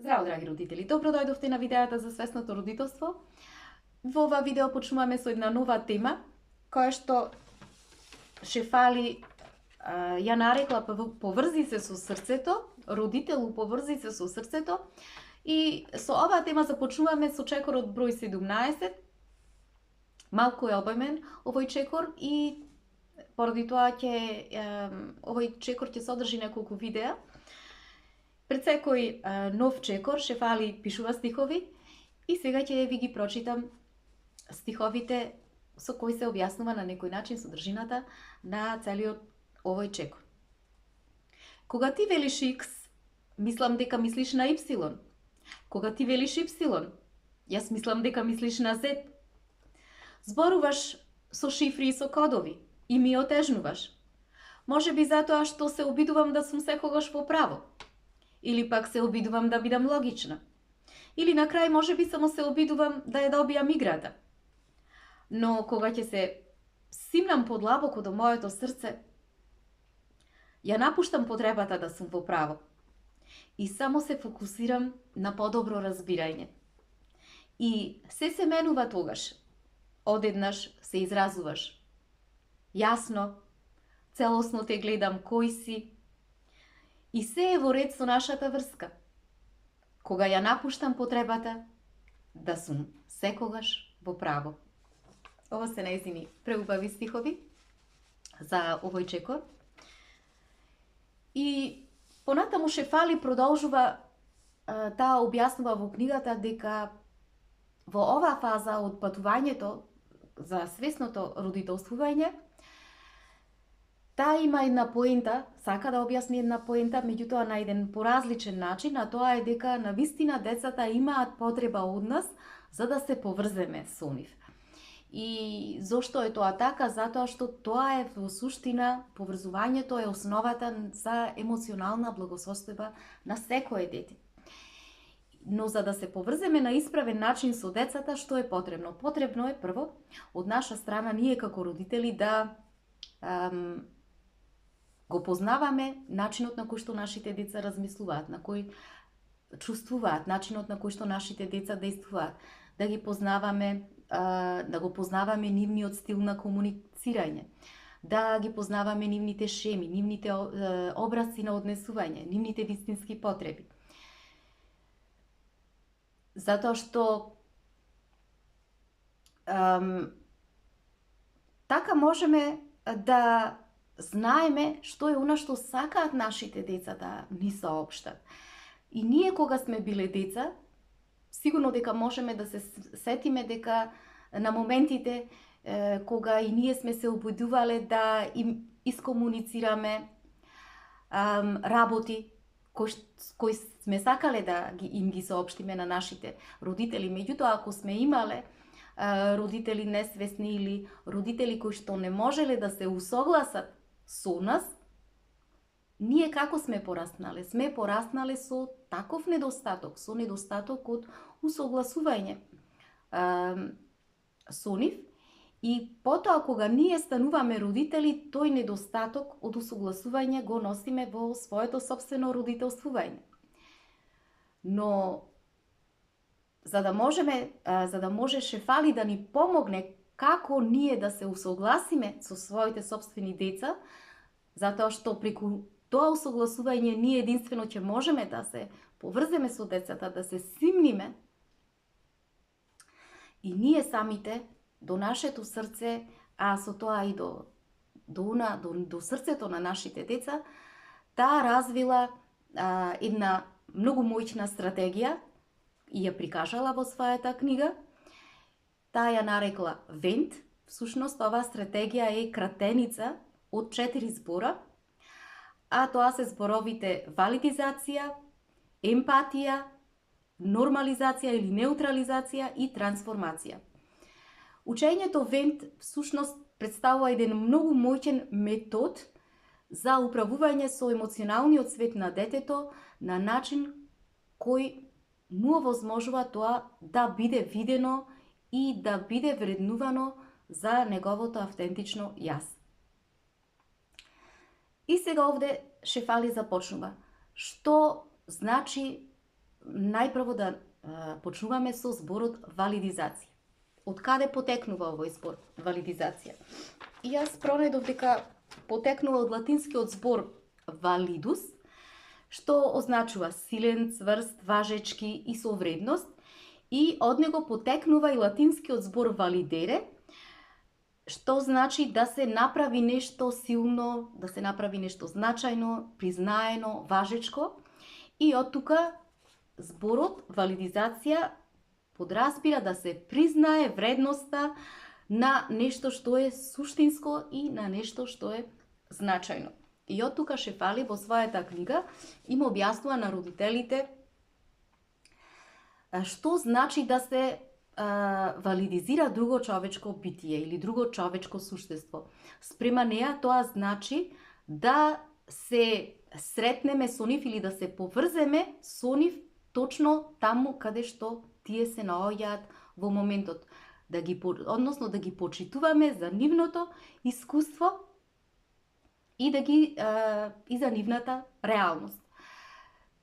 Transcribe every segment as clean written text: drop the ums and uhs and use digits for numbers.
Здраво, драги родители! Добро дојдовте на видеото за свесното родителство. Во ова видео почнуваме со една нова тема, која што Шефали ја нарекла поврзи се со срцето, родителу поврзи се со срцето. И со оваа тема започнуваме со чекорот број 17. Малку е обемен овој чекор и поради тоа овој чекор ќе содржи неколку видеа. Пред секој нов чекор Шефали пишува стихови и сега ќе ви ги прочитам стиховите со кои се објаснува на некој начин содржината на целиот овој чекор. Кога ти велиш X, мислам дека мислиш на Y. Кога ти велиш Y, јас мислам дека мислиш на Z. Зборуваш со шифри и со кодови и ми отежнуваш. Може би затоа што се обидувам да сум секогаш во право. Или пак се обидувам да бидам логична. Или на крај може би само се обидувам да ја добијам играта. Но кога ќе се симнам подлабоко до моето срце, ја напуштам потребата да сум во право и само се фокусирам на подобро разбирање. И се менува тогаш. Одеднаш се изразуваш. Јасно, целосно те гледам кој си, и се е во ред со нашата врска. Кога ја напуштам потребата да сум секогаш во право. Ова се нејзини преубави стихови за овој чекор. И понатаму Шефали продолжува таа објаснува во книгата дека во оваа фаза од патувањето за свесното родителствување, таа има една поента, сака да објасни една поента, меѓутоа на еден поразличен начин, а тоа е дека навистина децата имаат потреба од нас за да се поврземе со нив. И зошто е тоа така? Затоа што тоа е во суштина, поврзувањето е основата за емоционална благосостојба на секое дете. Но за да се поврземе на исправен начин со децата, што е потребно? Потребно е прво од наша страна ние како родители да го познаваме начинот на кој што нашите деца размислуваат, на кој чувствуваат, начинот на кој што нашите деца действуваат, да ги познаваме, да го познаваме нивниот стил на комуницирање, да ги познаваме нивните шеми, нивните образци на однесување, нивните вистински потреби. Затоа што така можеме да знаеме што е она што сакаат нашите деца да ни соопштат. И ние кога сме биле деца, сигурно дека можеме да се сетиме дека на моментите кога и ние сме се обидувале да им искомуницираме работи кои сме сакале да им ги соопштиме на нашите родители. Меѓутоа, ако сме имале родители несвесни или родители кои што не можеле да се усогласат со нас, ние како сме пораснале? Сме пораснале со таков недостаток, со недостаток од усогласување со нив. И потоа, кога ние стануваме родители, тој недостаток од усогласување го носиме во своето собствено родителствување. Но за да може Шефали да ни помогне како ние да се усогласиме со своите собствени деца, затоа што преку тоа усогласување ние единствено ќе можеме да се поврземе со децата, да се симниме и ние самите до нашето срце, а со тоа и до срцето на нашите деца, таа развила една многу моćна стратегија и ја прикажала во својата книга. Таа ја нарекла ВЕНТ. Всушност, оваа стратегија е кратеница од 4 збора, а тоа се зборовите валидизација, емпатија, нормализација или неутрализација и трансформација. Учењето ВЕНТ всушност представува еден многу моćен метод за управување со емоционалниот свет на детето на начин кој му овозможува тоа да биде видено и да биде вреднувано за неговото автентично јас. И сега овде Шефали започнува. Што значи најпрво да почнуваме со зборот валидизација. Од каде потекнува овој збор валидизација? И јас пронајдов дека потекнува од латинскиот збор validus, што означува силен, цврст, важечки и со вредност, и од него потекнува и латинскиот збор validere, што значи да се направи нешто силно, да се направи нешто значајно, признаено, важечко, и од тука зборот валидизација подразбира да се признае вредноста на нешто што е суштинско и на нешто што е значајно. И од тука Шефали во својата книга им објаснува на родителите што значи да се валидизира друго човечко битие или друго човечко суштество. Спрема неа тоа значи да се сретнеме со нив или да се поврземе со нив точно таму каде што тие се наоѓаат во моментот, односно да ги почитуваме за нивното искуство и и за нивната реалност.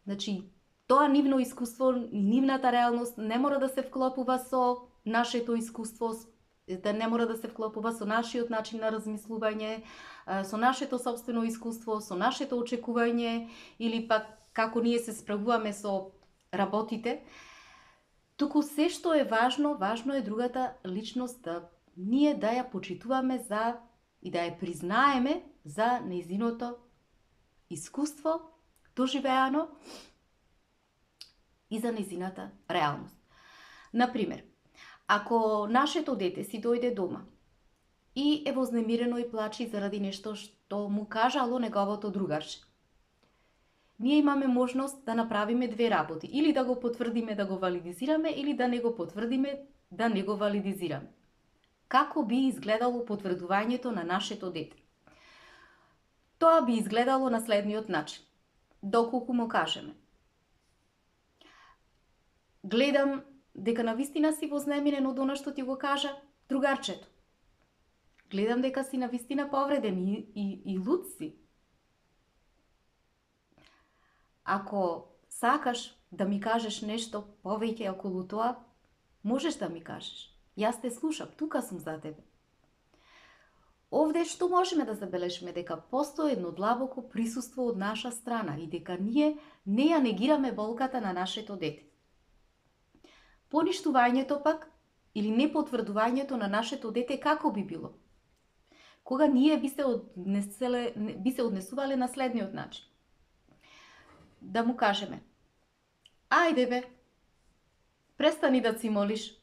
Значи, тоа нивно искуство, нивната реалност не мора да се вклопува со нашето искуство, да не мора да се вклопува со нашиот начин на размислување, со нашето собствено искуство, со нашето очекување или пак како ние се справуваме со работите. Туку се што е важно, важно е другата личност да ние да ја почитуваме за и да ја признаеме за нејзиното искуство доживеано и за нејзината реалност. Например, ако нашето дете си дојде дома и е вознемирено и плачи заради нешто што му кажало неговото другарче, ние имаме можност да направиме две работи. Или да го потврдиме, да го валидизираме, или да не го потврдиме, да не го валидизираме. Како би изгледало потврдувањето на нашето дете? Тоа би изгледало на следниот начин. Доколку му кажеме: гледам дека навистина си вознемирен од она што ти го кажа другарчето. Гледам дека си навистина повреден и луд си. Ако сакаш да ми кажеш нешто повеќе околу тоа, можеш да ми кажеш. Јас те слушам, тука сум за тебе. Овде што можеме да забележиме? Дека постои едно длабоко присуство од наша страна и дека ние не ја негираме болката на нашето дете. Поништувањето пак или непотврдувањето на нашето дете како би било? Кога ние би се однесувале на следниот начин. Да му кажеме: ајде бе, престани да цимолиш,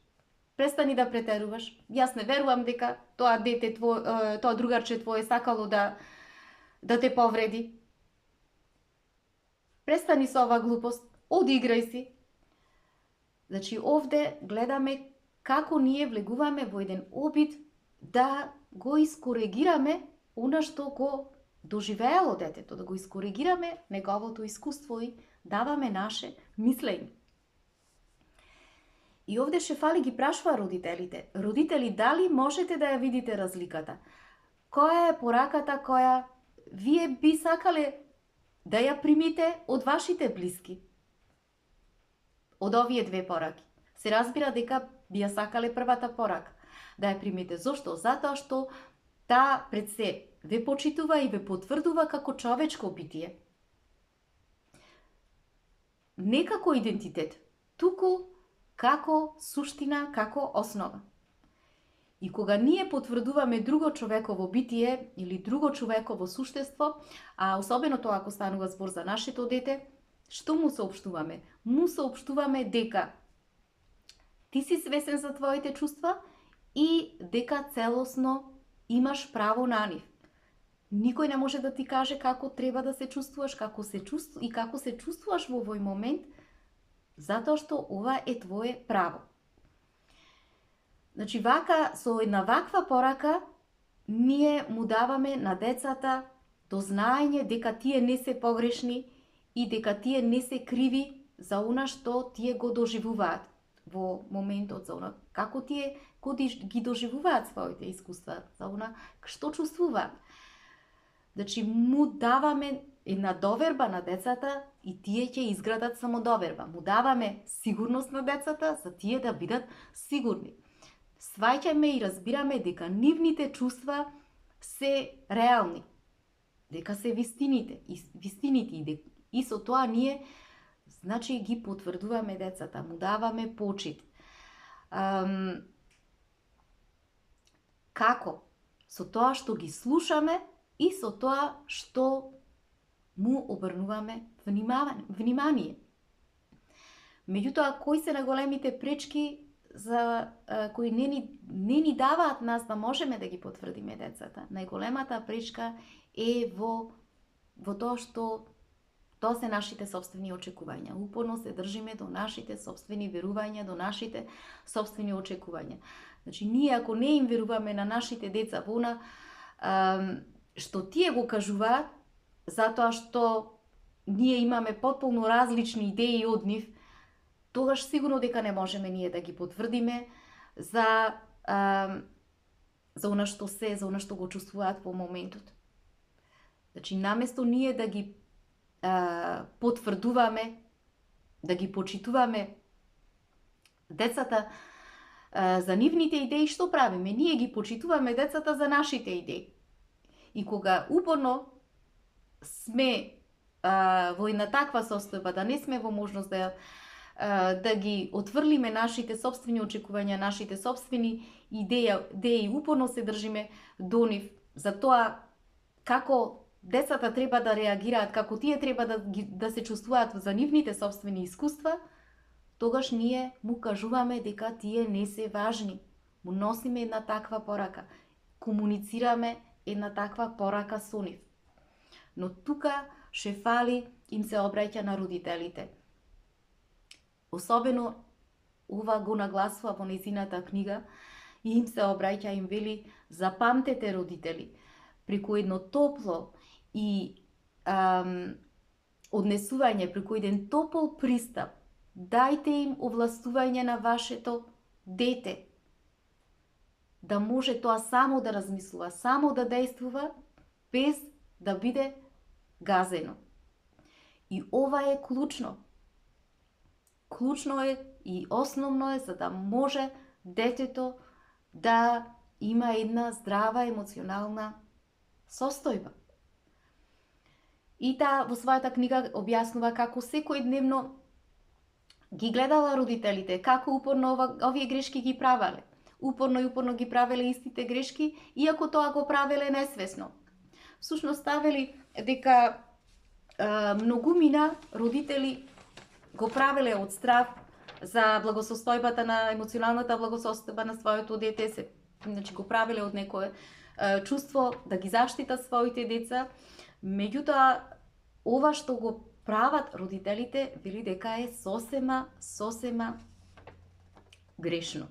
престани да претеруваш. Јас не верувам дека тоа дете тоа другарче твое сакало да те повреди. Престани со оваа глупост, одиграј си. Значи, овде гледаме како ние влегуваме во еден обид да го искоригираме она што го доживеело детето, да го искоригираме неговото искуство и даваме наше мислење. И овде Шефали ги прашува родителите: родители, дали можете да ја видите разликата? Која е пораката која вие би сакале да ја примите од вашите блиски? Од овие две пораки. Се разбира дека би ја сакале првата порака да ја примите. Зошто? Затоа што таа пред се ве почитува и ве потврдува како човечко битие. Не како идентитет, туку како суштина, како основа. И кога ние потврдуваме друго човеково битие или друго човеково суштество, а особено тоа ако станува збор за нашето дете, што му соопштуваме? Му соопштуваме дека ти си свесен за твоите чувства и дека целосно имаш право на нив. Никој не може да ти каже како треба да се чувствуваш, како се чувствуваш во овој момент, затоа што ова е твое право. Значи, со една ваква порака, ние му даваме на децата до знаење дека тие не се погрешни и дека тие не се криви за она што тие го доживуваат во моментот, за она како тие ги доживуваат своите искуства, за она што чувствуваат. Значи, му даваме една доверба на децата и тие ќе изградат самодоверба. Му даваме сигурност на децата за тие да бидат сигурни. Сваќаме и разбираме дека нивните чувства се реални, дека се вистините и со тоа ние, значи, ги потврдуваме децата, му даваме почит. Како? Со тоа што ги слушаме и со тоа што му обрнуваме внимание. Меѓутоа, кои се најголемите пречки за кои не ни даваат нас да можеме да ги потврдиме децата? Најголемата пречка е во тоа што тоа се нашите собствени очекувања. Упорно се држиме до нашите собствени верувања, до нашите собствени очекувања. Значи, ние ако не им веруваме на нашите деца во она што тие го кажуваат, затоа што ние имаме потполно различни идеи од нив, тогаш сигурно дека не можеме ние да ги потврдиме за она што го чувствуваат во моментот. Значи, наместо ние да ги потврдуваме, да ги почитуваме децата за нивните идеи, што правиме? Ние ги почитуваме децата за нашите идеи. И кога упорно сме во една таква состојба, да не сме во можност да ги отврлиме нашите собствени очекувања, нашите собствени идеи, упорно се држиме до нив, за тоа како децата треба да реагираат, како тие треба да се чувствуваат за нивните собствени искуства, тогаш ние му кажуваме дека тие не се важни. Му носиме една таква порака. Комуницираме една таква порака со нив. Но тука Шефали им се обраќа на родителите. Особено ова го нагласува во нејзината книга и им се обраќа, им вели: запамтете, родители, преку едно топло и однесување, преку еден топол пристап, дајте им овластување на вашето дете, да може тоа само да размислува, само да действува, без да биде газено. И ова е клучно. Клучно е и основно е за да може детето да има една здрава емоционална состојба. И таа во својата книга објаснува како секојдневно ги гледала родителите, како упорно овие грешки ги правеле. Упорно ги правеле истите грешки, иако тоа го правеле несвесно. Всушност ставели дека многумина родители го правеле од страв за благосостојбата на емоционалната благосостојба на своето дете, значи го правеле од некое чувство да ги заштитат своите деца. Меѓутоа, ова што го прават родителите, вели дека е сосема грешно.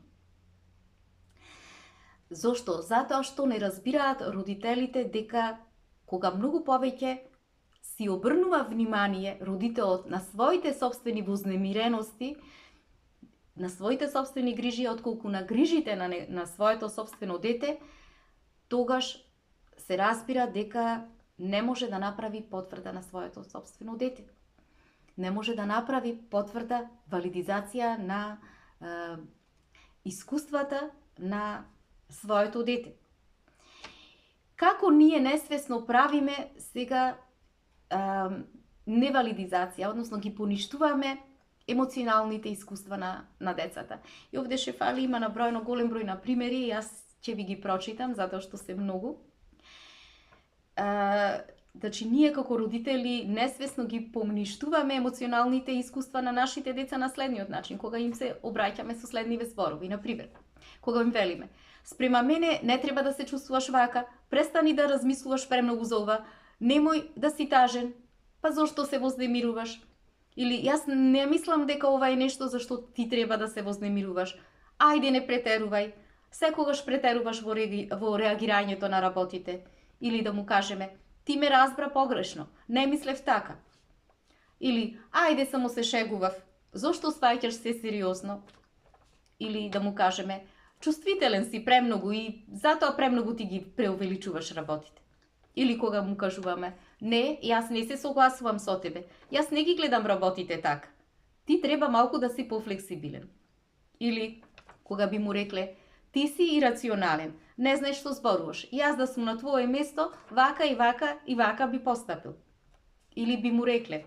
Зошто? Затоа што не разбираат родителите дека кога многу повеќе си обрнува внимание родителот на своите собствени вознемирености, на своите собствени грижи, отколку на грижите на своето собствено дете, тогаш се разбира дека не може да направи потврда на своето собствено дете. Не може да направи потврда, валидизација на искуствата на своето дете. Како ние несвесно правиме сега невалидизација, односно ги поништуваме емоционалните искуства на децата. И овде Шефали има наброено голем број на примери и јас ќе ви ги прочитам, затоа што се многу. Значи, ние како родители несвесно ги поништуваме емоционалните искуства на нашите деца на следниот начин, кога им се обраќаме со следниве зборови. Например, кога им велиме: спрема мене не треба да се чувствуваш вака, престани да размислуваш премногу за ова, немој да си тажен, па зошто се вознемируваш? Или јас не мислам дека ова е нешто за што ти треба да се вознемируваш. Ајде, не претерувај. Секогаш претеруваш во реагирањето на работите. Или да му кажеме: ти ме разбра погрешно, не мислев така. Или ајде, само се шегував, зошто сваќаш се сериозно? Или да му кажеме: чувствителен си премногу и затоа премногу ти ги преувеличуваш работите. Или кога му кажуваме, не, јас не се согласувам со тебе, јас не ги гледам работите така, ти треба малку да си пофлексибилен. Или кога би му рекле, ти си ирационален, не знаеш што зборуваш, јас да сум на твое место, вака и вака и вака би постапил. Или би му рекле,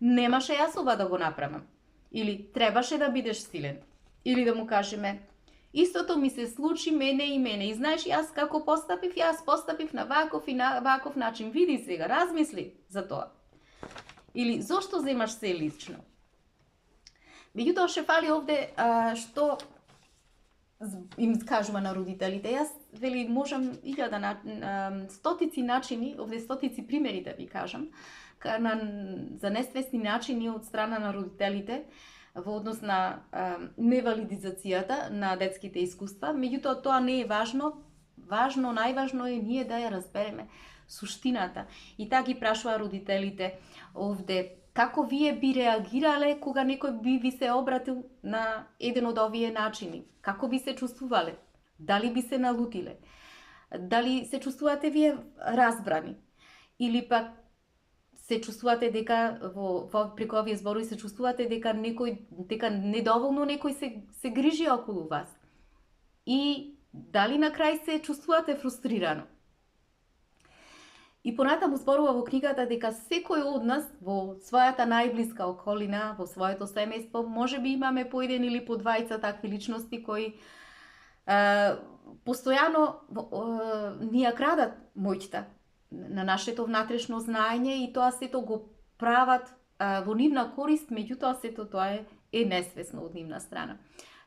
немаше јас ова да го направам. Или требаше да бидеш силен. Или да му кажеме, истото ми се случи мене и знаеш јас како постапив, јас постапив на ваков и на ваков начин. Види сега, размисли за тоа. Или зошто земаш се лично? Меѓутоа ше фали овде што им кажува на родителите. Јас вели можам стотици начини, овде стотици примери да ви кажам, за несвесни начини од страна на родителите во однос на невалидизацијата на детските искуства. Меѓутоа тоа не е важно. Најважно е ние да ја разбереме суштината. И така ги прашува родителите овде, како вие би реагирале кога некој би ви се обратил на еден од овие начини? Како би се чувствувале? Дали би се налутиле? Дали се чувствувате вие разбрани? Или пак се чувствувате дека преку овие зборови се чувствувате дека недоволно некој се грижи околу вас? И дали на крај се чувствувате фрустрирано? И понатаму зборува во книгата дека секој од нас во својата најблиска околина, во своето семејство, може би имаме по еден или по двајца такви личности кои постојано ни ја крадат моќта на нашето внатрешно знаење и тоа сето го прават во нивна корист, меѓутоа сето тоа е несвесно од нивна страна.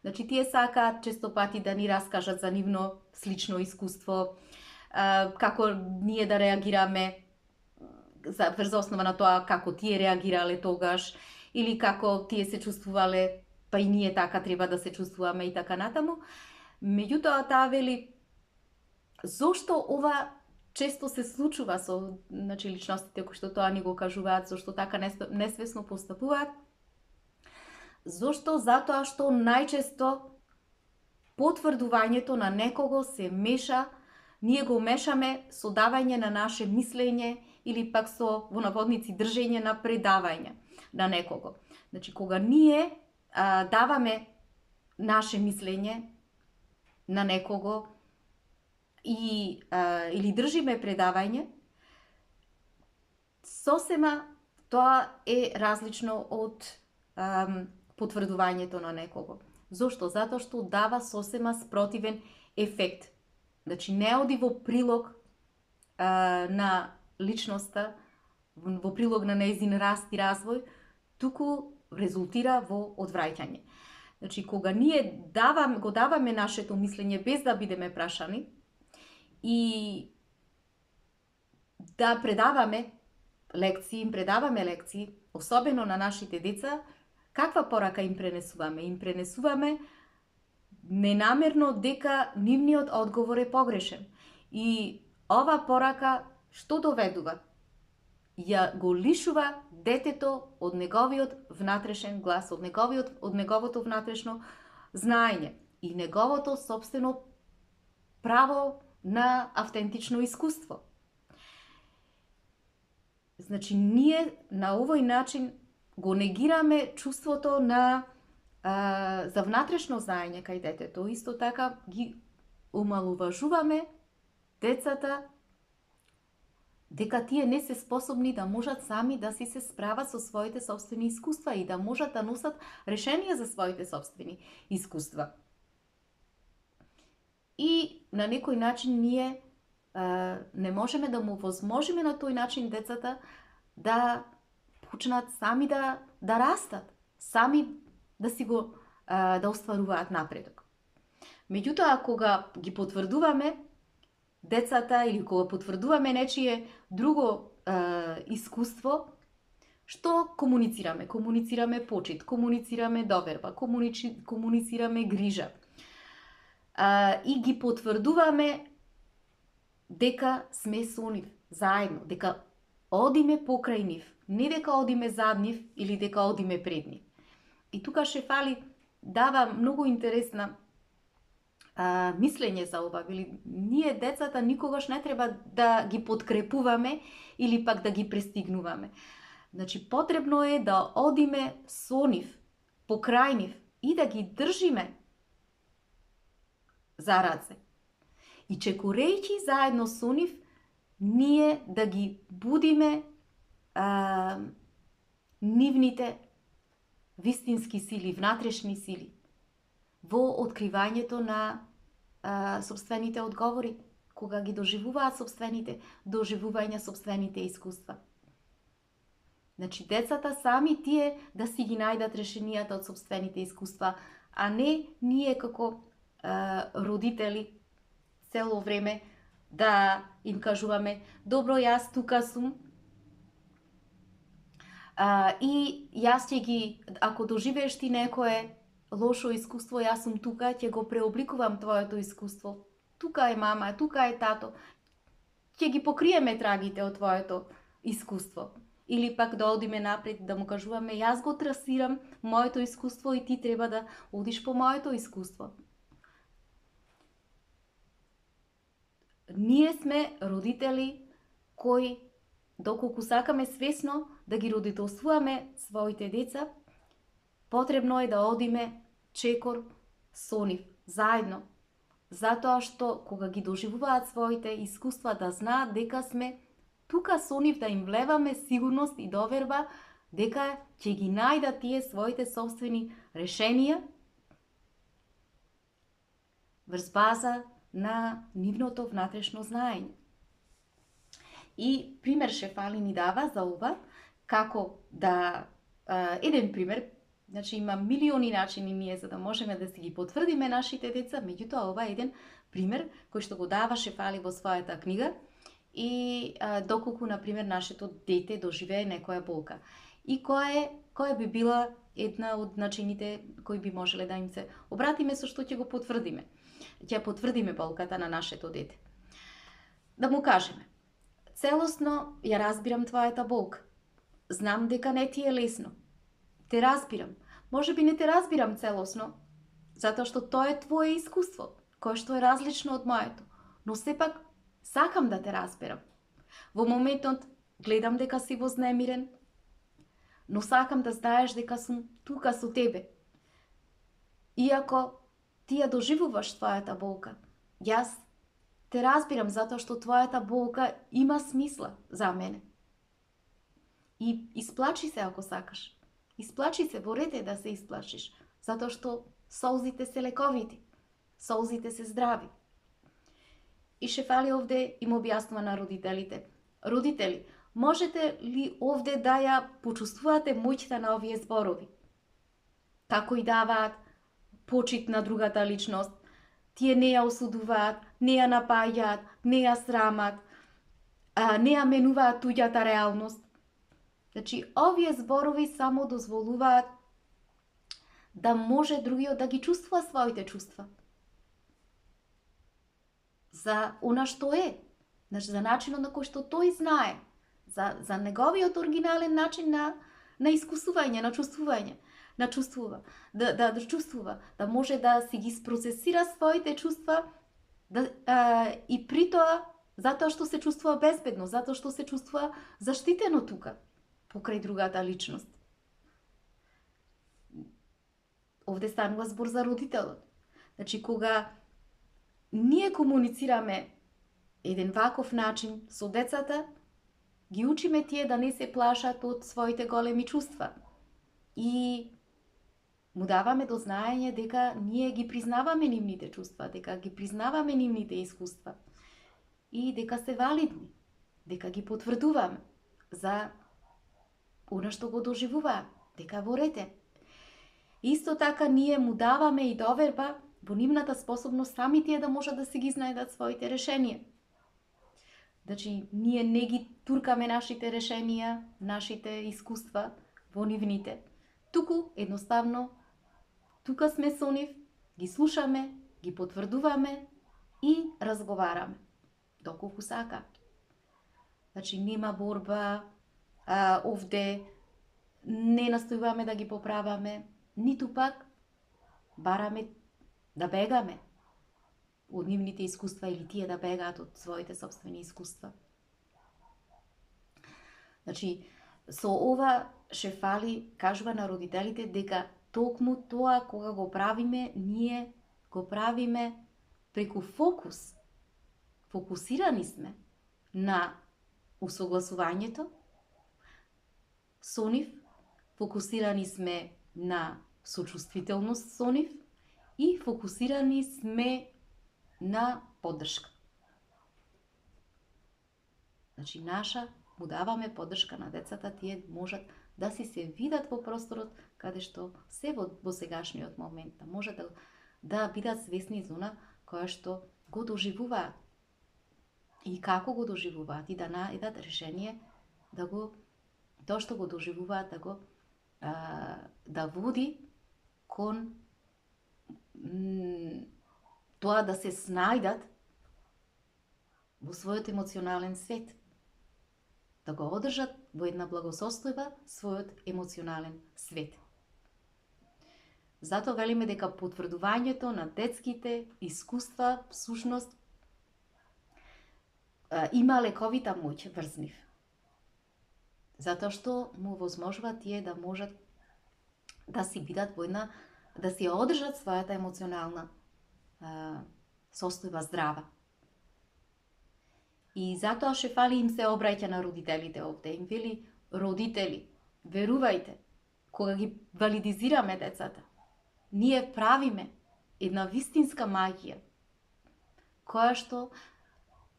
Значи, тие сакаат често пати да ни раскажат за нивно слично искуство, како ние да реагираме врз основа на тоа како тие реагирале тогаш, или како тие се чувствувале, па и ние така треба да се чувствуваме и така натаму. Меѓутоа, таа вели, зошто ова често се случува со личностите кои што тоа ни го кажуваат, зошто така несвесно постапуваат? Зошто? Затоа што најчесто потврдувањето на некого се меша, ние го мешаме со давање на наше мислење или пак со, во наводници, држење на предавање на некого. Значи, кога ние даваме наше мислење на некого или држиме предавање, сосема тоа е различно од потврдувањето на некого. Зошто? Затоа што дава сосема спротивен ефект. Значи, не оди во прилог на личноста, во прилог на нејзин раст и развој, туку резултира во одвраќање. Значи, кога ние го даваме нашето мислење без да бидеме прашани и да предаваме лекции, особено на нашите деца, каква порака им пренесуваме? Им пренесуваме ненамерно дека нивниот одговор е погрешен. И ова порака што доведува? Ја го лишува детето од неговиот внатрешен глас, од неговото внатрешно знаење и неговото собствено право на автентично искуство. Значи, ние на овој начин го негираме чувството за внатрешно знаење кај детето. Исто така ги омалуважуваме децата дека тие не се способни да можат сами да се справат со своите собствени искуства и да можат да носат решенија за своите собствени искуства. И на некој начин ние не можеме да му возможиме на тој начин децата да почнат сами да растат, сами да остваруваат напредок. Меѓутоа, кога ги потврдуваме децата или кога потврдуваме нечие друго искуство, што комуницираме? Комуницираме почит, комуницираме доверба, комуницираме грижа. И ги потврдуваме дека сме со нив заедно, дека одиме покрај нив, не дека одиме зад нив или дека одиме пред нив. И тука Шефали дава многу интересна мислење за ова. Ние децата никогаш не треба да ги подкрепуваме или пак да ги престигнуваме. Значи, потребно е да одиме со нив, покрај нив и да ги држиме за раце. И чекорејќи заедно со нив, ние да ги будиме нивните вистински сили, внатрешни сили во откривањето на собствените одговори, кога ги доживуваат доживување собствените искуства. Значи, децата сами тие да си ги најдат решенијата од собствените искуства, а не ние како родители цело време да им кажуваме: добро, јас тука сум, и јас ќе ги, ако доживееш ти некое лошо искуство, јас сум тука, ќе го преобликувам твоето искуство. Тука е мама, тука е тато. Ќе ги покриеме трагите од твоето искуство. Или пак да одиме напред, да му кажуваме: јас го трасирам моето искуство и ти треба да одиш по моето искуство. Ние сме родители кои, доколку сакаме свесно да ги родителствуваме своите деца, потребно е да одиме чекор со нив, заедно. Затоа што кога ги доживуваат своите искуства, да знаат дека сме тука со нив, да им влеваме сигурност и доверба дека ќе ги најдат тие своите собствени решенија врз база на нивното внатрешно знаење. И пример Шефали ни дава за ова, како да, еден пример, значи има милиони начини ние за да можеме да си ги потврдиме нашите деца, меѓутоа ова е еден пример кој што го дава Шефали во својата книга, и доколку, например, нашето дете доживее некоја болка. И која би била една од начините кои би можеле да им се обратиме, со што ќе го потврдиме. Ќе потврдиме болката на нашето дете. Да му кажеме: целосно ја разбирам твојата болка. Знам дека не ти е лесно. Те разбирам. Може би не те разбирам целосно, затоа што тоа е твое искуство, кое што е различно од моето. Но сепак сакам да те разберам. Во моментот гледам дека си вознемирен, но сакам да знаеш дека сум тука со тебе. Иако ти ја доживуваш твојата болка, јас те разбирам затоа што твојата болка има смисла за мене. И исплачи се ако сакаш. Исплачи се, борете да се исплачиш, затоа што солзите се лековити, солзите се здрави. И Шефали овде им објаснува на родителите: родители, можете ли овде да ја почувствувате моќта на овие зборови? Како и даваат почит на другата личност, тие не ја осудуваат, не ја напаѓаат, не ја срамат, не ја менуваат туѓата реалност. Значи, овие зборови само дозволуваат да може другиот да ги чувствува своите чувства. За она што е, значи за начинот на кој што тој знае, за неговиот оригинален начин на искусување, на чувствување, на чувствува, да чувствува, да може да си ги спроцесира своите чувства, и при тоа затоа што се чувствува безбедно, затоа што се чувствува заштитено тука, покрај другата личност. Овде станува збор за родителот. Значи, кога ние комуницираме еден ваков начин со децата, ги учиме тие да не се плашат од своите големи чувства. И му даваме до знаење дека ние ги признаваме нивните чувства, дека ги признаваме нивните искуства и дека се валидни, дека ги потврдуваме за она што го доживуваат, дека во рете. Исто така ние му даваме и доверба во нивната способност сами тие да можат да си ги знајдат своите решенија. Значи, ние не ги туркаме нашите решенија, нашите искуства во нивните. Туку, едноставно, тука сме со нив, ги слушаме, ги потврдуваме и разговараме, доколку сака. Значи, нема борба, овде не настојуваме да ги поправаме, ниту пак бараме да бегаме. од нивните искуства или тие да бегаат од своите собствени искуства. Значи, со ова Шефали кажува на родителите дека токму тоа кога го правиме, ние го правиме преку фокус. Фокусирани сме на усогласувањето со нив, фокусирани сме на сочувствителност со нив и фокусирани сме на поддршка. Значи, наша му даваме поддршка на децата, тие можат да си се видат во просторот каде што се во сегашниот момент, да можат да бидат свесни за она која што го доживуваат и како го доживуваат и да најдат решение да го тоа што го доживуваат да го да води кон тоа да се снајдат во својот емоционален свет, да го одржат во една благосостојба својот емоционален свет. Затоа велиме дека потврдувањето на детските искуства всушност има лековита моќ врз нив. Затоа што му возможува тие да можат да си бидат во една, да си одржат својата емоционална состојба здрава. И затоа Шефали им се обраќа на родителите овде, им вели: родители, верувајте, кога ги валидизираме децата, ние правиме една вистинска магија, која што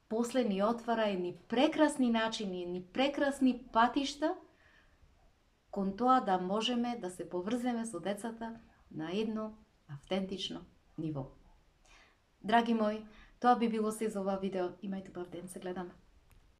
после ни отвара едни прекрасни начини, едни прекрасни патишта кон тоа да можеме да се поврземе со децата на едно автентично ниво. Драги мои, тоа би било се за ова видео. Имајте убав ден, се гледаме.